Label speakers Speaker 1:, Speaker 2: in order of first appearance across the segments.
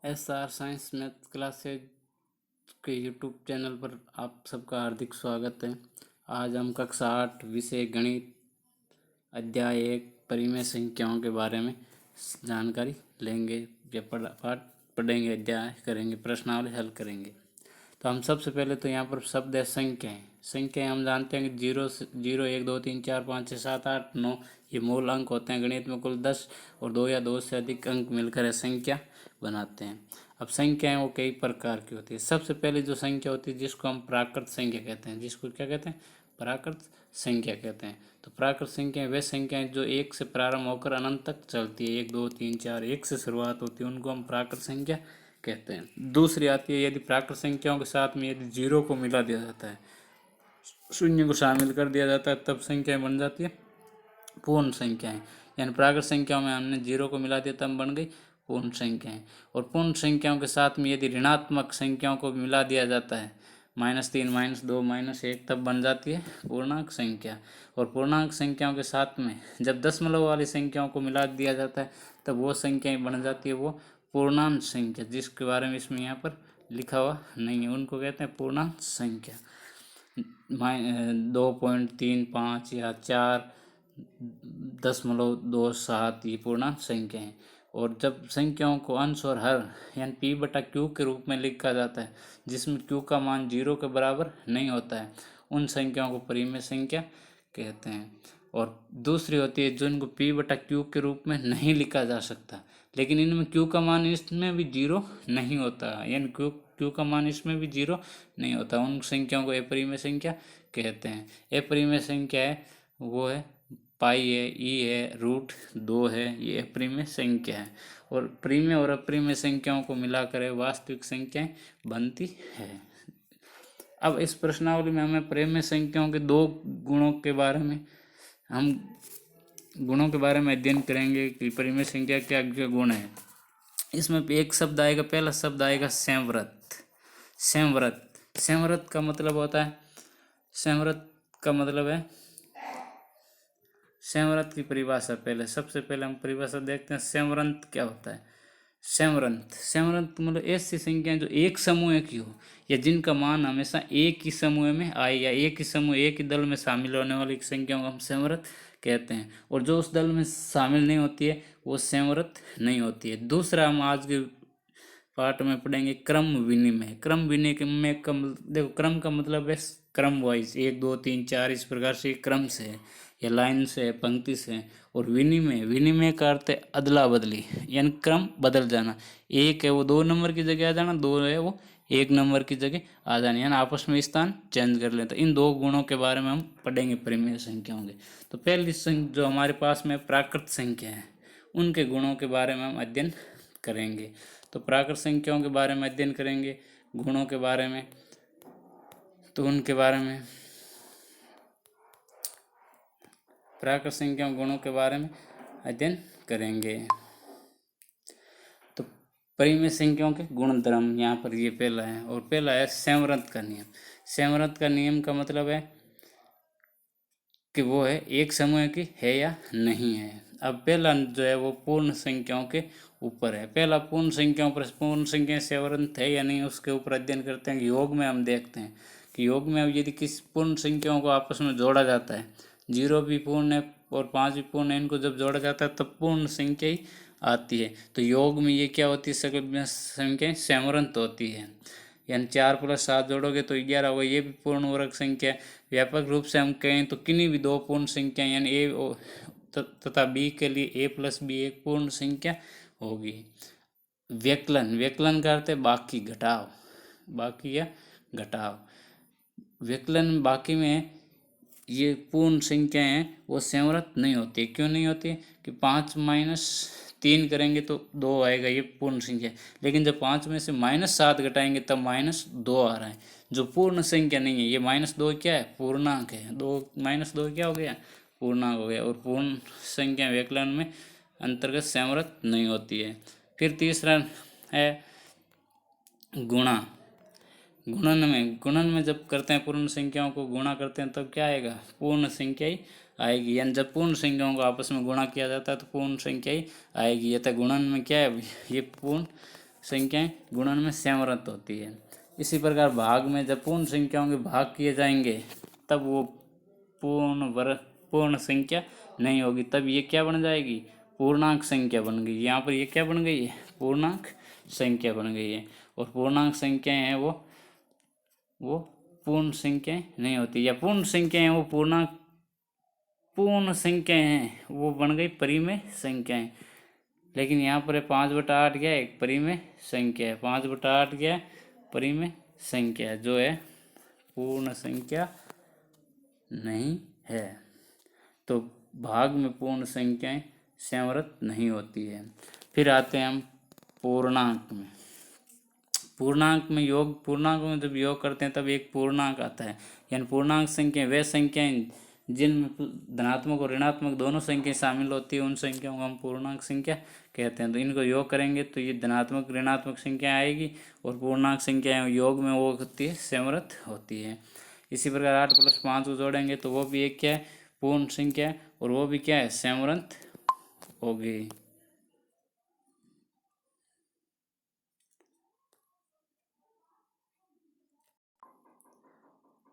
Speaker 1: SR science math classes के YouTube channel पर आप सबका हार्दिक स्वागत है। आज हम कक्षा 8 विषय गणित अध्याय 1 परिमेय संख्याओं के बारे में जानकारी लेंगे या पाठ पढ़ेंगे, अध्याय करेंगे, प्रश्नावली हल करेंगे। तो हम सबसे पहले तो यहाँ पर शब्द है संख्याएं। संख्याएं हम जानते हैं कि 0 1 2 3 4 5 6 7 8 9 ये मूल अंक होते हैं। गणित में कुल 10 और 2 या 2 से अधिक अंक मिलकर संख्या बनाते हैं। अब संख्याएं वो कई प्रकार की होती है। सबसे पहले जो संख्या होती है जिसको हम प्राकृत संख्या कहते हैं, जिसको क्या कहते हैं, प्राकृत संख्या कहते हैं। तो प्राकृत संख्याएं वे संख्याएं जो 1 से प्रारंभ होकर अनंत तक चलती है। 1 2 3 4 1 से शुरुआत होती है, उनको हम प्राकृत संख्या कहते हैं। दूसरी आती है यदि प्राकृत संख्याओं के साथ में यदि 0 को मिला दिया जाता है, शून्य को शामिल कर दिया जाता है, तब संख्याएं बन जाती है पूर्ण संख्याएं। यानी प्राकृत संख्याओं में हमने 0 को मिला दिया तब बन गई पूर्ण संख्याएं। और पूर्ण संख्याओं के साथ में यदि ऋणात्मक संख्याओं को मिला दिया जाता है, -3 -2 -1, तब बन जाती है पूर्णांक संख्या। और पूर्णांक संख्याओं के साथ में जब दशमलव वाली संख्याओं को मिला दिया जाता है तब वो संख्याएं बन जाती है वो पूर्णांक संख्या, जिसके बारे में इसमें यहाँ पर लिखा हुआ नहीं है, उनको कहते हैं पूर्णांक संख्या। 2.35 या 4.27 ये पूर्णांक संख्या है। और जब संख्याओं को अंश और हर यानी p/q के रूप में लिखा जाता है, जिसमें q का मान 0 के बराबर नहीं होता है, उन संख्याओं को परिमेय संख्या कहते हैं। और दूसरी होती है जो इनको p/q के रूप में नहीं लिखा जा सकता, लेकिन इनमें q का मान इसमें भी 0 नहीं होता, यानी q का मान इसमें भी 0 नहीं होता, उन संख्याओं को अपरिमेय संख्या कहते हैं। अपरिमेय संख्या है वो है पाई है, ई है, √2 है, ये अपरिमेय संख्या है। और परिमेय और अपरिमेय संख्याओं को मिलाकर वास्तविक संख्याएं बनती है। अब इस प्रश्नावली में हमें परिमेय संख्याओं के दो गुणों के बारे में अध्ययन करेंगे कि परिमेय संख्या क्या क्या गुण है। इसमें एक शब्द आएगा, पहला शब्द आएगा संव्रत। संव्रत का मतलब होता है, संव्रत की परिभाषा सबसे पहले हम परिभाषा देखते हैं। संव्रत क्या होता है? संव्रत मतलब ऐसी संख्याएं जो एक समूह की हो या जिनका मान हमेशा एक ही समूह में आए या एक ही दल में शामिल होने वाली संख्याओं को हम संव्रत कहते हैं। और जो उस दल में शामिल नहीं होती है वो संव्रत नहीं होती है। दूसरा हम आज के पाठ में पढ़ेंगे क्रम विनिमय। देखो, क्रम का मतलब है क्रम वाइज 1 2 3 4 इस प्रकार से क्रम से है या लाइन से, पंक्ति से। और विनिमय का अर्थ है अदला बदली, यानी क्रम बदल जाना। 1 है वो 2 नंबर की जगह आ जाना, 2 है वो 1 नंबर की जगह आ जाना, यानी आपस में स्थान चेंज कर लेता। इन दो गुणों के बारे में हम पढ़ेंगे परिमेय संख्याओं के। तो पहली जो हमारे पास में प्राकृत संख्या है उनके गुणों के बारे में हम अध्ययन करेंगे। तो प्राकृत संख्याओं के बारे में अध्ययन करेंगे, गुणों के बारे में, तो उनके बारे में प्राकृत संख्याओं गुणों के बारे में अध्ययन करेंगे। तो परिमेय संख्याओं के गुणधर्म यहाँ पर ये पहला है। और पहला है संव्रत का नियम। संव्रत का नियम का मतलब है कि वो है एक समूह की है या नहीं है। अब पहला जो है वो पूर्ण संख्याओं के ऊपर है। पहला पूर्ण संख्याएं संव्रत है या नहीं उसके ऊपर अध्ययन करते हैं। योग में हम देखते हैं कि योग में अब यदि किसी पूर्ण संख्याओं को आपस में जोड़ा जाता है, 0 भी पूर्ण है और 5 भी पूर्ण है, इनको जब जोड़ा जाता है तब पूर्ण संख्या ही आती है। तो योग में ये क्या होती है, सकल संख्याएं संव्रत होती है। यानी 4 + 7 जोड़ोगे तो 11 होगा, ये भी पूर्ण वर्ग संख्या है। व्यापक रूप से हम कहें तो किन्हीं भी दो पूर्ण संख्या यानी ए तथा बी के लिए a + b एक पूर्ण संख्या होगी। व्यकलन का अर्थ है बाकी या घटाव। व्यकलन बाकी में ये पूर्ण संख्याएं हैं वो संव्रत नहीं होती। क्यों नहीं होती? कि 5 - 3 करेंगे तो 2 आएगा, ये पूर्ण संख्या। लेकिन जब 5 में से -7 घटाएंगे तब -2 आ रहा है, जो पूर्ण संख्या नहीं है। ये -2 क्या है? पूर्णांक है। 2 -2 क्या हो गया? पूर्णांक हो गया। और पूर्ण संख्या व्यकलन में अंतर्गत संव्रत नहीं होती है। फिर तीसरा है गुणन में जब करते हैं पूर्ण संख्याओं को गुणा करते हैं तब क्या आएगा? पूर्ण संख्या ही आएगी। यानी जब पूर्ण संख्याओं को आपस में गुणा किया जाता है तो पूर्ण संख्या ही आएगी। यथा गुणन में क्या है? ये पूर्ण संख्याएं गुणन में सेमरत होती है। इसी प्रकार भाग में जब पूर्ण संख्याओं के भाग किए जाएंगे तब वो पूर्ण संख्या नहीं होगी, तब ये क्या बन जाएगी, पूर्णांक संख्या बन गई। यहाँ पर ये क्या बन गई है, पूर्णांक संख्या बन गई है। और पूर्णांक संख्याएं हैं वो पूर्ण संख्याएं नहीं होती, या पूर्ण संख्याएं वो पूर्ण संख्याएं हैं वो बन गई परिमेय संख्याएं। लेकिन यहाँ पर 5/8 क्या है, परिमेय संख्या है। 5/8 क्या है, परिमेय संख्या जो है पूर्ण संख्या नहीं है। तो भाग में पूर्ण संख्याएं सेमरत नहीं होती है। फिर आते हैं हम पूर्णांक में। पूर्णांक में जब योग करते हैं तब एक पूर्णांक आता है। यानी पूर्णांक संख्या वे संख्याएं जिनमें धनात्मक और ऋणात्मक दोनों संख्याएं शामिल होती है, उन संख्याओं को हम पूर्णांक संख्या कहते हैं। तो इनको योग करेंगे तो ये धनात्मक ऋणात्मक संख्या आएगी, और पूर्णांक संख्या योग में वो होती है, सेमरत होती है। इसी प्रकार 8 + 5 को जोड़ेंगे तो वो भी एक क्या है, पूर्ण संख्या है, और वो भी क्या है, सेमरत होगी।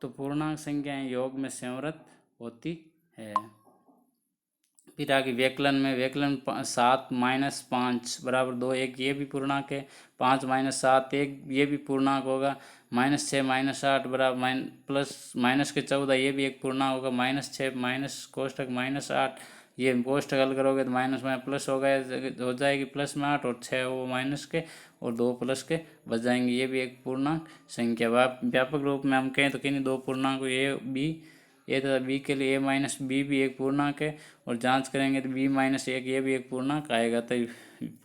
Speaker 1: तो पूर्णांक संख्याएं योग में सेमरत होती है। फिर आगे व्यकलन में, 7 - 5 = 2, एक ये भी पूर्णांक है। 5 - 7 एक ये भी पूर्णांक होगा। -6 - 8 +-14 ये भी एक पूर्णांक होगा। -6 कोष्टक -8 ये कोष्टक हल करोगे तो माइनस में प्लस हो जाएगी प्लस में 8, और 6 वो माइनस के और 2 प्लस के बच जाएंगे। ये भी एक पूर्णांक संख्या। व्यापक रूप में हम कहें तो किन्हीं दो पूर्णांक ए तथा बी के लिए a - b भी एक पूर्णांक है, और जांच करेंगे तो b - 1 ये भी एक पूर्णांक आएगा। तो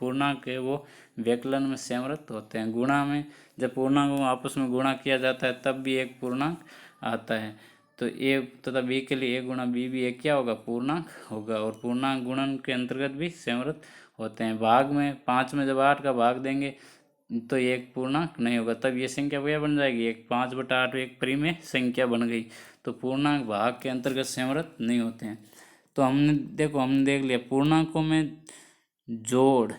Speaker 1: पूर्णांक है वो व्यकलन में सेमरत होते हैं। गुणा में जब पूर्णांकों को आपस में गुणा किया जाता है तब भी एक पूर्णांक आता है। तो a तथा b के लिए a × b भी एक क्या होगा, पूर्णांक होगा, और पूर्णांक गुणन के अंतर्गत भी सेमरत होते हैं। भाग में 5 में जब 8 का भाग देंगे तो ये एक पूर्णांक नहीं होगा, तब ये संख्या क्या बन जाएगी, एक 5/8 एक परिमेय संख्या बन गई। तो पूर्णांक भाग के अंतर्गत सेमरत नहीं होते हैं। तो हमने देख लिया पूर्णांकों में जोड़,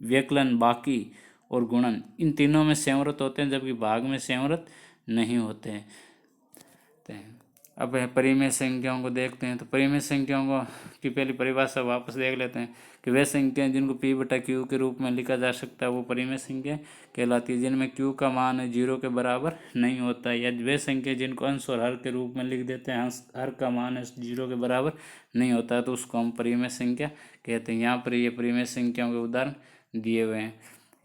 Speaker 1: व्यकलन, बाकी और गुणन, इन तीनों में सेमरत होते हैं, जबकि भाग में सेमरत नहीं होते हैं। अब परिमेय संख्याओं को देखते हैं। तो परिमेय संख्याओं को की पहली परिभाषा वापस देख लेते हैं कि वे संख्याएं जिनको p/q के रूप में लिखा जा सकता है वो परिमेय संख्या कहलाती है, जिनमें q का मान 0 के बराबर नहीं होता है। या वे संख्या जिनको अंश और हर के रूप में लिख देते हैं, हर का मान 0 के बराबर नहीं होता है, तो उसको हम परिमेय संख्या कहते हैं। यहाँ पर ये परिमेय संख्याओं के उदाहरण दिए हुए हैं।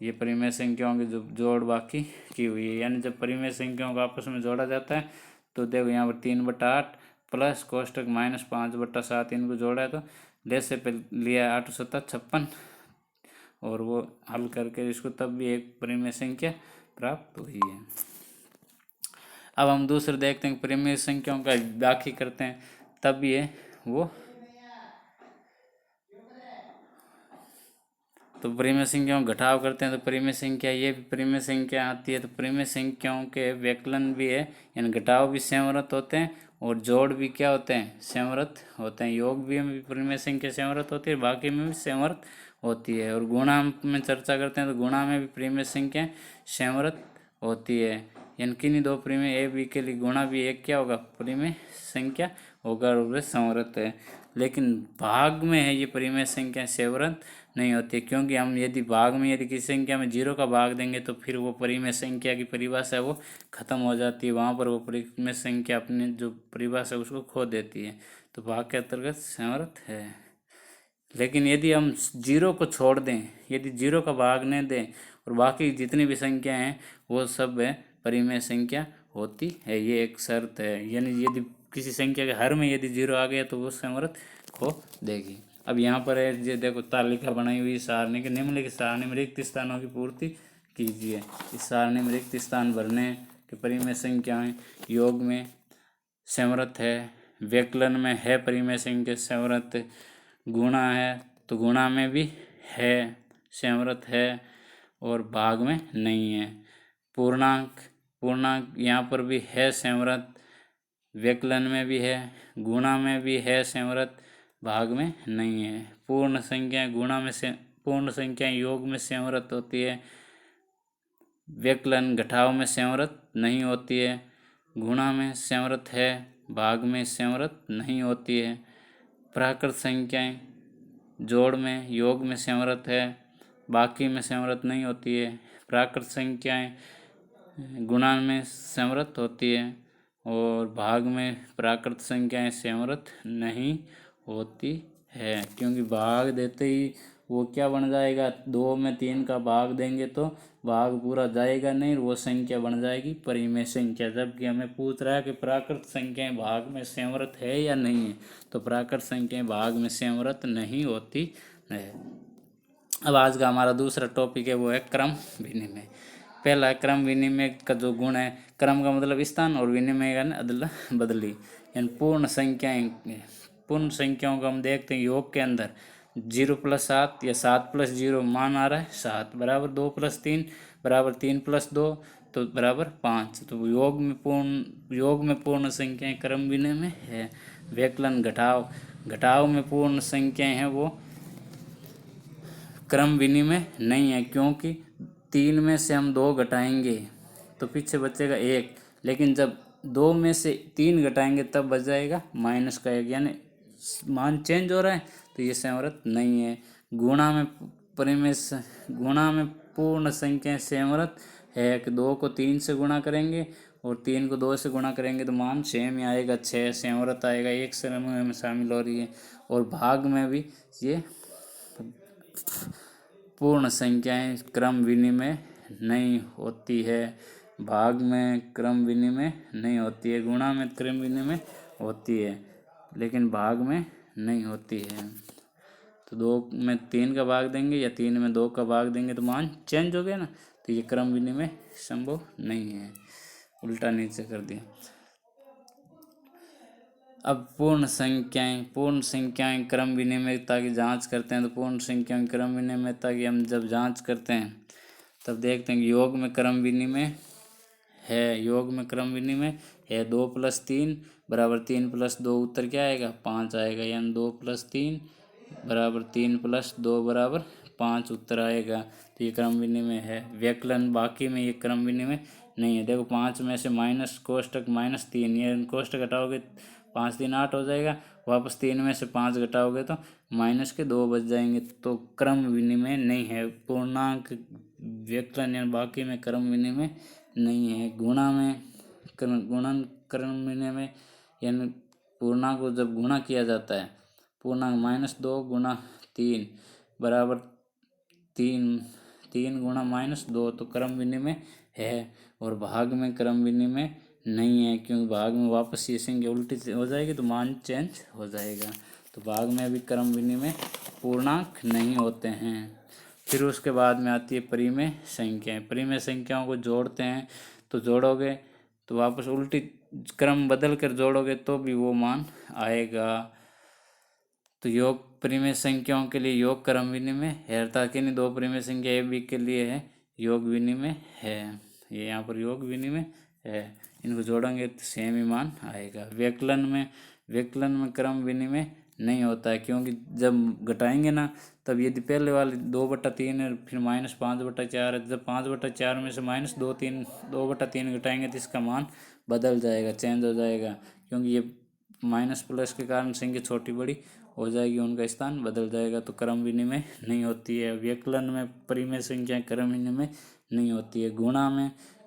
Speaker 1: ये परिमेय संख्याओं की जो जोड़ बाकी की हुई है, यानी जब परिमेय संख्याओं को आपस में जोड़ा जाता है तो देखो यहाँ पर 3/8 प्लस कोष्टक -5/7 इनको जोड़ा है, तो लेस से लिया 8 × 7 = 56, और वो हल करके इसको तब भी एक परिमेय संख्या प्राप्त हुई है। अब हम दूसरे देखते हैं परिमेय संख्याओं का बाकी करते हैं, तब ये वो तो परिमेय संख्याओं घटाव करते हैं तो परिमेय संख्या ये भी परिमेय संख्या आती है। तो परिमेय संख्याओं के व्यकलन भी है, यानी घटाव भी सेमरत होते हैं, और जोड़ भी क्या होते हैं, सेमरत होते हैं। योग भी में परिमेय संख्या सेमरत होती है, बाकी में भी सेमरत होती है। और गुणा में चर्चा करते हैं तो गुणा में भी परिमेय संख्या सेमरत होती है। यानी किन्हीं दो परिमेय a b के लिए गुणा भी एक क्या होगा, परिमेय संख्या होगा, और वे समरत है। लेकिन भाग में है ये परिमेय संख्या सेमरत नहीं होती, क्योंकि हम यदि भाग में यदि किसी संख्या में 0 का भाग देंगे तो फिर वो परिमेय संख्या की परिभाषा है वो खत्म हो जाती है। वहाँ पर वो परिमेय संख्या अपनी जो परिभाषा है उसको खो देती है। तो भाग के अंतर्गत सेमरत है। लेकिन यदि हम 0 को छोड़ दें, यदि 0 का भाग नहीं दें और बाकी जितनी भी संख्या हैं वो सब है परिमेय संख्या होती है, ये एक शर्त है। यानी यदि किसी संख्या के हर में यदि 0 आ गया तो वो सेमरत खो देगी। अब यहाँ पर है ये देखो तालिका बनाई हुई सारणी के, निम्नलिखित सारणी में रिक्त स्थानों की पूर्ति कीजिए। इस सारणी में रिक्त स्थान भरने के परिमेय संख्याएं योग में सेमरत है, व्यकलन में है परिमेय संख्या सेमरत, गुणा है तो गुणा में भी है सेमरत है, और भाग में नहीं है। पूर्णांक यहाँ पर भी है सेमरत, व्यकलन में भी है, गुणा में भी है सेमरत, भाग में नहीं है। पूर्ण संख्या योग में सेमरत होती है, व्यकलन घटाव में संवृत नहीं होती है, गुणा में संवृत है, भाग में संवृत नहीं होती है। प्राकृत संख्याएं जोड़ में योग में संवृत है, बाकी में संवृत नहीं होती है। प्राकृत संख्याएं गुणा में संवृत होती है और भाग में प्राकृत संख्याएं संवृत नहीं होती है, क्योंकि भाग देते ही वो क्या बन जाएगा, 2 में 3 का भाग देंगे तो भाग पूरा जाएगा नहीं, वो संख्या बन जाएगी परिमेय संख्या। जबकि हमें पूछ रहा है कि प्राकृत संख्याएं भाग में संवृत है या नहीं है, तो प्राकृत संख्याएं भाग में संवृत नहीं होती है। अब आज का हमारा दूसरा टॉपिक है वो है क्रम विनिमय। पहला क्रम विनिमय का जो गुण है, क्रम का मतलब स्थान और विनिमय का अदला बदली, यानी पूर्ण संख्याएं। पूर्ण संख्याओं को हम देखते हैं योग के अंदर 0 + 7 या 7 + 0 मान आ रहा है 7 बराबर 2 + 3 बराबर 3 + 2 तो बराबर 5। तो योग में पूर्ण संख्याएं क्रम विनिमय है। व्यकलन घटाव में पूर्ण संख्याएं हैं वो क्रम विनिमय नहीं है, क्योंकि 3 में से हम 2 घटाएंगे तो पीछे बचेगा 1, लेकिन जब 2 में से 3 घटाएंगे तब बच जाएगा -1, यानी मान चेंज हो रहा है, तो ये संवृत नहीं है। गुणा में पूर्ण संख्या संवृत है कि 2 को 3 से गुणा करेंगे और 3 को 2 से गुणा करेंगे तो मान सेम ही आएगा, 6 संवृत आएगा, 1 समूह में शामिल हो रही है। और भाग में भी ये पूर्ण संख्याएं क्रम विनिमय नहीं होती है, भाग में क्रम विनिमय नहीं होती है। गुणा में क्रम विनिमय होती है लेकिन भाग में नहीं होती है। तो 2 में 3 का भाग देंगे या 3 में 2 का भाग देंगे तो मान चेंज हो गया ना, तो ये क्रम विनिमय संभव नहीं है। उल्टा नीचे कर दिया। अब पूर्ण संख्याएं क्रम विनिमयता की जांच करते हैं। तो पूर्ण संख्याओं की क्रम विनिमयता की हम जब जांच करते हैं तब देखते हैं कि योग में क्रम विनिमय है। 2 + 3 बराबर 3 + 2 उत्तर क्या आएगा, 5 आएगा, यानी 2 + 3 बराबर 3 + 2 बराबर 5 उत्तर आएगा। तो ये क्रम विनिमय है। व्यकलन बाकी में ये क्रम विनिमय नहीं है। देखो 5 में से माइनस कोष्टक -3, ये कोष्टक घटाओगे 5 3 8 हो जाएगा, वापस 3 में से 5 घटाओगे तो -2 बच जाएंगे, तो क्रम विनिमय नहीं है। पूर्णांक व्यकलन यानी बाकी में क्रम विनिमय नहीं है। गुणन क्रम विनिमय यानी पूर्णांक को जब गुणा किया जाता है, पूर्णांक -2 × 3 बराबर 3 × -2 तो क्रम विनिमय है। और भाग में क्रम विनिमय नहीं है, क्योंकि भाग में वापस ये संख्या उल्टी हो जाएगी तो मान चेंज हो जाएगा। तो भाग में भी क्रम विनिमय पूर्णांक नहीं होते हैं। फिर उसके बाद में आती है परिमेय संख्याएं। परिमेय संख्याओं को जोड़ते हैं तो जोड़ोगे तो वापस उल्टी क्रम बदल कर जोड़ोगे तो भी वो मान आएगा। तो योग परिमेय संख्याओं के लिए योग क्रम विनिमय है, अर्थात कि 2 परिमेय संख्या ए बी के लिए है योग विनिमय है। ये यहाँ पर योग विनिमय है, इनको जोड़ेंगे तो सेम ही मान आएगा। व्यकलन में क्रम विनिमय नहीं होता है, क्योंकि जब घटाएंगे ना तब यदि पहले वाले 2/3 है फिर -5/4 है, जब 5/4 में से -2/3 घटाएंगे तो इसका मान बदल जाएगा, चेंज हो जाएगा, क्योंकि ये माइनस प्लस के कारण संख्या छोटी बड़ी हो जाएगी, उनका स्थान बदल जाएगा, तो क्रम विनिमय नहीं होती है। व्यकलन में परिमेय संख्याएं क्रम विनिमय नहीं होती है।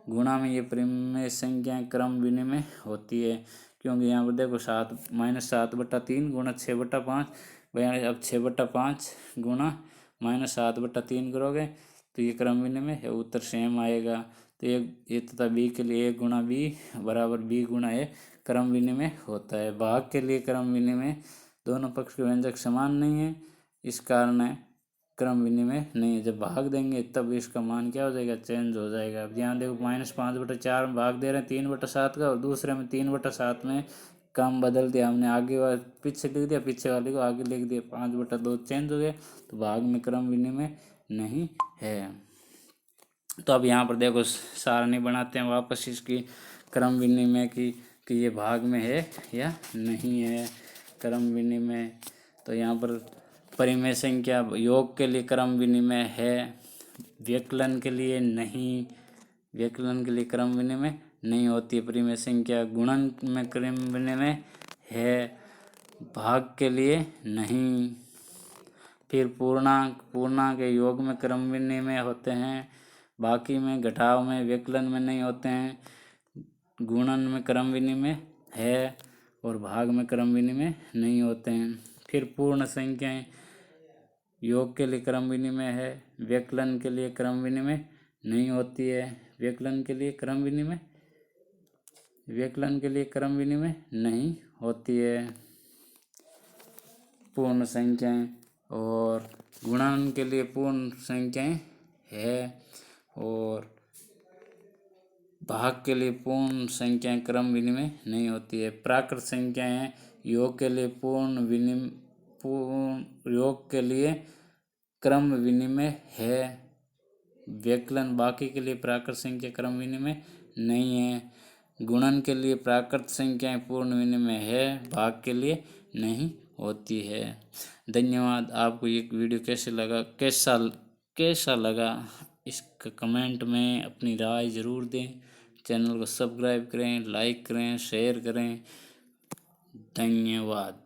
Speaker 1: गुणा में ये परिमेय संख्याएं क्रम विनिमय होती है, क्योंकि यहाँ पर देखो -7/3 × 6/5, अब 6/5 × -7/3 करोगे तो ये क्रम विनिमय है, उत्तर सेम आएगा। तो ये तथा बी के लिए a × b बराबर b × a क्रम विनिमय होता है। भाग के लिए क्रम विनिमय दोनों पक्ष के व्यंजक समान नहीं है, इस कारण क्रम विनिमय नहीं है। जब भाग देंगे तब इसका मान क्या हो जाएगा, चेंज हो जाएगा। अब यहाँ देखो -5/4 भाग दे रहे हैं 3/7 का, और दूसरे में 3/7 में काम बदल दिया हमने, आगे वाले पीछे लिख दिया, पीछे वाले को आगे लिख दिया, 5/2 चेंज हो गया, तो भाग में क्रम विनिमय नहीं है। तो अब यहाँ पर देखो सारणी बनाते हैं वापस इसकी क्रम विनिमय की कि ये भाग में है या नहीं है क्रम विनिमय। तो यहाँ पर परिमेय संख्या योग के लिए क्रम विनिमय है, व्यकलन के लिए नहीं, व्यवकलन के लिए क्रम विनिमय नहीं होती है। परिमेय संख्या गुणन में क्रम विनिमय है, भाग के लिए नहीं। फिर पूर्णांक के योग में क्रम विनिमय होते हैं, बाकी में घटाव में व्यवकलन में नहीं होते हैं। गुणन में क्रम विनिमय है और भाग में क्रम विनिमय नहीं होते हैं। फिर पूर्ण संख्याएं योग के लिए क्रम विनिमय है, व्यवकलन के लिए क्रम विनिमय नहीं होती है। व्यवकलन के लिए क्रम विनिमय नहीं होती है पूर्ण संख्याएं, और गुणन के लिए पूर्ण संख्याएं है और भाग के लिए पूर्ण संख्याएं क्रम विनिमय नहीं होती है। प्राकृत संख्याएं योग के लिए योग के लिए क्रम विनिमय है, व्यवकलन बाकी के लिए प्राकृत संख्या क्रम विनिमय नहीं है। गुणन के लिए प्राकृत संख्याएं पूर्ण विनिमय है, भाग के लिए नहीं होती है। धन्यवाद। आपको ये वीडियो कैसा लगा इसका कमेंट में अपनी राय ज़रूर दें। चैनल को सब्सक्राइब करें, लाइक करें, शेयर करें। धन्यवाद।